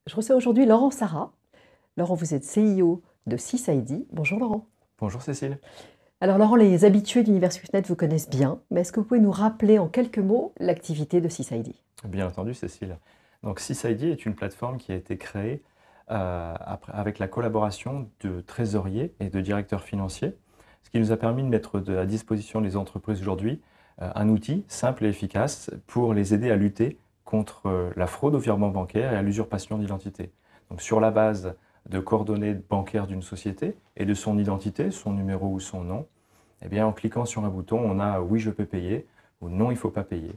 Je reçois aujourd'hui Laurent Sarrat. Laurent, vous êtes CIO de 6ID. Bonjour Laurent. Bonjour Cécile. Alors Laurent, les habitués d'Univers Swissnet vous connaissent bien, mais est-ce que vous pouvez nous rappeler en quelques mots l'activité de 6ID? Bien entendu Cécile. Donc 6ID est une plateforme qui a été créée avec la collaboration de trésoriers et de directeurs financiers, ce qui nous a permis de mettre à disposition des entreprises aujourd'hui un outil simple et efficace pour les aider à lutter contre la fraude au virement bancaire et à l'usurpation d'identité. Donc sur la base de coordonnées bancaires d'une société et de son identité, son numéro ou son nom, eh bien, en cliquant sur un bouton, on a « Oui, je peux payer » ou « Non, il ne faut pas payer ».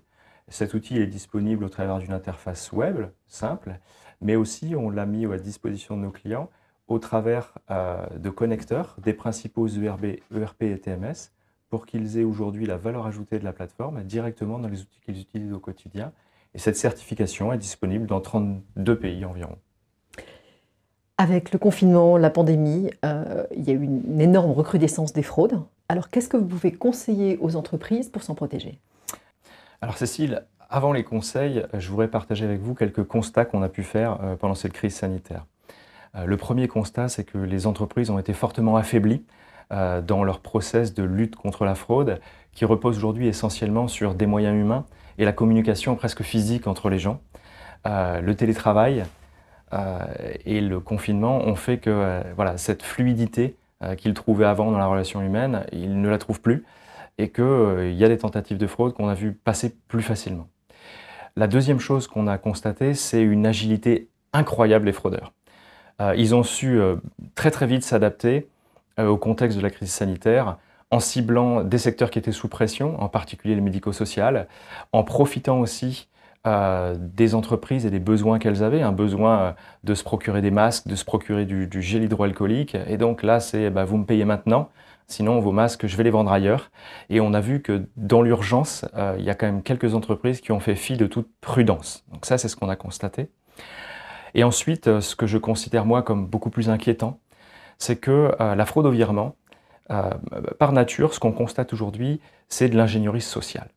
Cet outil est disponible au travers d'une interface web simple, mais aussi on l'a mis à disposition de nos clients au travers de connecteurs des principaux ERP et TMS pour qu'ils aient aujourd'hui la valeur ajoutée de la plateforme directement dans les outils qu'ils utilisent au quotidien. Et cette certification est disponible dans 32 pays environ. Avec le confinement, la pandémie, il y a eu une énorme recrudescence des fraudes. Alors qu'est-ce que vous pouvez conseiller aux entreprises pour s'en protéger? Alors Cécile, avant les conseils, je voudrais partager avec vous quelques constats qu'on a pu faire pendant cette crise sanitaire. Le premier constat, c'est que les entreprises ont été fortement affaiblies dans leur process de lutte contre la fraude, qui repose aujourd'hui essentiellement sur des moyens humains et la communication presque physique entre les gens. Le télétravail et le confinement ont fait que voilà, cette fluidité qu'ils trouvaient avant dans la relation humaine, ils ne la trouvent plus et qu'il y a des tentatives de fraude qu'on a vu passer plus facilement. La deuxième chose qu'on a constatée, c'est une agilité incroyable des fraudeurs. Ils ont su très très vite s'adapter au contexte de la crise sanitaire en ciblant des secteurs qui étaient sous pression, en particulier le médico-social, en profitant aussi des entreprises et des besoins qu'elles avaient, un besoin de se procurer des masques, de se procurer du gel hydroalcoolique. Et donc là, c'est vous me payez maintenant, sinon vos masques, je vais les vendre ailleurs. Et on a vu que dans l'urgence, il y a quand même quelques entreprises qui ont fait fi de toute prudence. Donc ça, c'est ce qu'on a constaté. Et ensuite, ce que je considère moi comme beaucoup plus inquiétant, c'est que la fraude au virement, par nature, ce qu'on constate aujourd'hui, c'est de l'ingénierie sociale.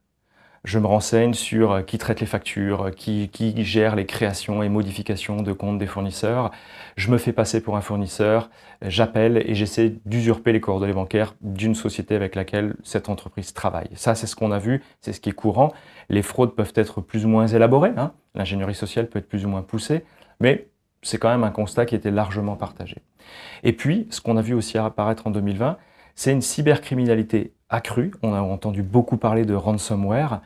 Je me renseigne sur qui traite les factures, qui gère les créations et modifications de comptes des fournisseurs. Je me fais passer pour un fournisseur, j'appelle et j'essaie d'usurper les coordonnées bancaires d'une société avec laquelle cette entreprise travaille. Ça, c'est ce qu'on a vu, c'est ce qui est courant. Les fraudes peuvent être plus ou moins élaborées, hein. L'ingénierie sociale peut être plus ou moins poussée, mais c'est quand même un constat qui était largement partagé. Et puis, ce qu'on a vu aussi apparaître en 2020, c'est une cybercriminalité accrue. On a entendu beaucoup parler de ransomware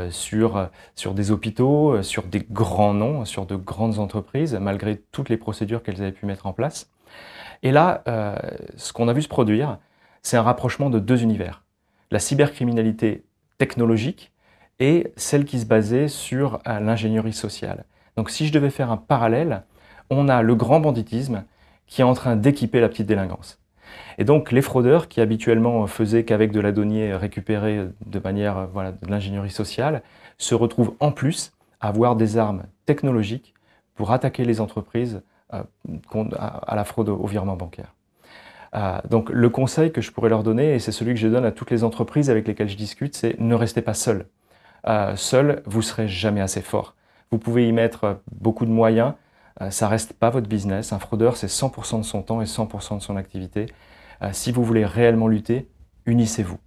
sur des hôpitaux, sur des grands noms, sur de grandes entreprises, malgré toutes les procédures qu'elles avaient pu mettre en place. Et là, ce qu'on a vu se produire, c'est un rapprochement de deux univers. La cybercriminalité technologique et celle qui se basait sur l'ingénierie sociale. Donc si je devais faire un parallèle, on a le grand banditisme qui est en train d'équiper la petite délinquance. Et donc les fraudeurs qui habituellement faisaient qu'avec de la donnée récupérée de manière de l'ingénierie sociale se retrouvent en plus à avoir des armes technologiques pour attaquer les entreprises à la fraude au virement bancaire. Donc le conseil que je pourrais leur donner, et c'est celui que je donne à toutes les entreprises avec lesquelles je discute, c'est ne restez pas seul. Seul, vous ne serez jamais assez fort. Vous pouvez y mettre beaucoup de moyens, ça ne reste pas votre business. Un fraudeur, c'est 100% de son temps et 100% de son activité. Si vous voulez réellement lutter, unissez-vous.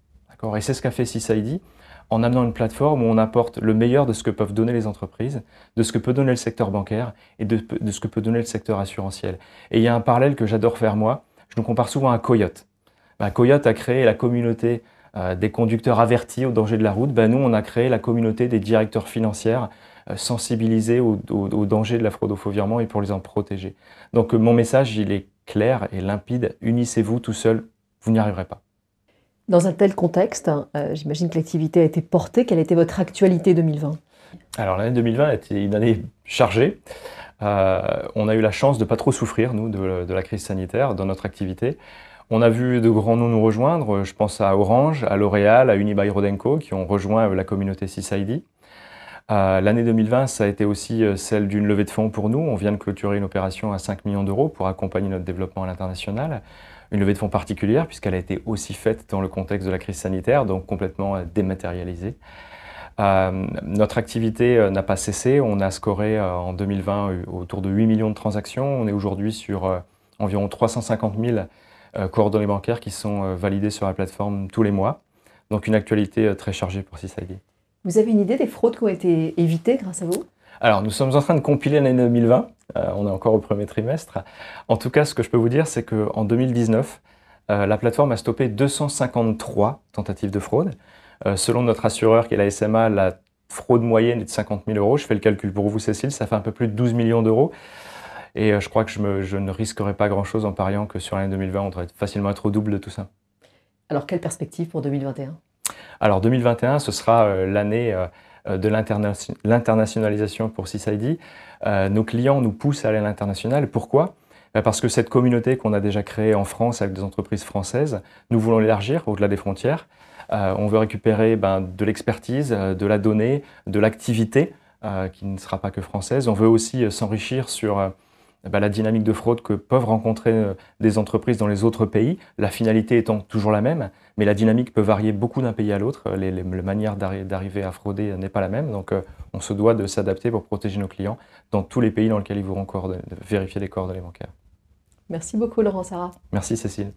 Et c'est ce qu'a fait 6ID en amenant une plateforme où on apporte le meilleur de ce que peuvent donner les entreprises, de ce que peut donner le secteur bancaire et de ce que peut donner le secteur assurantiel. Et il y a un parallèle que j'adore faire moi, je nous compare souvent à un coyote. Coyote a créé la communauté des conducteurs avertis au danger de la route. Nous, on a créé la communauté des directeurs financiers sensibilisés au danger de la fraude au faux virement et pour les en protéger. Donc mon message, il est clair et limpide, unissez-vous. Tout seul, vous n'y arriverez pas. Dans un tel contexte, j'imagine que l'activité a été portée. Quelle était votre actualité 2020? Alors l'année 2020 a été une année chargée. On a eu la chance de ne pas trop souffrir, nous, de la crise sanitaire dans notre activité. On a vu de grands noms nous rejoindre, je pense à Orange, à L'Oréal, à Unibail-Rodamco, qui ont rejoint la communauté 6ID. L'année 2020, ça a été aussi celle d'une levée de fonds pour nous. On vient de clôturer une opération à 5 millions d'euros pour accompagner notre développement à l'international. Une levée de fonds particulière, puisqu'elle a été aussi faite dans le contexte de la crise sanitaire, donc complètement dématérialisée. Notre activité n'a pas cessé. On a scoré en 2020 autour de 8 millions de transactions. On est aujourd'hui sur environ 350 000 coordonnées bancaires qui sont validées sur la plateforme tous les mois. Donc une actualité très chargée pour CISID. Vous avez une idée des fraudes qui ont été évitées grâce à vous? Alors, nous sommes en train de compiler l'année 2020. On est encore au premier trimestre. En tout cas, ce que je peux vous dire, c'est qu'en 2019, la plateforme a stoppé 253 tentatives de fraude. Selon notre assureur, qui est la SMA, la fraude moyenne est de 50 000 euros. Je fais le calcul pour vous, Cécile, ça fait un peu plus de 12 millions d'euros. Et je crois que je ne risquerai pas grand-chose en pariant que sur l'année 2020, on devrait facilement être au double de tout ça. Alors, quelle perspective pour 2021? Alors, 2021, ce sera l'année de l'internationalisation pour CISID. Nos clients nous poussent à aller à l'international. Pourquoi? Parce que cette communauté qu'on a déjà créée en France avec des entreprises françaises, nous voulons l'élargir au-delà des frontières. On veut récupérer de l'expertise, de la donnée, de l'activité qui ne sera pas que française. On veut aussi s'enrichir sur la dynamique de fraude que peuvent rencontrer des entreprises dans les autres pays, la finalité étant toujours la même, mais la dynamique peut varier beaucoup d'un pays à l'autre. Les manières d'arriver à frauder n'est pas la même, donc on se doit de s'adapter pour protéger nos clients dans tous les pays dans lesquels ils voudront vérifier les coordonnées bancaires. Merci beaucoup Laurent Sarrat. Merci Cécile.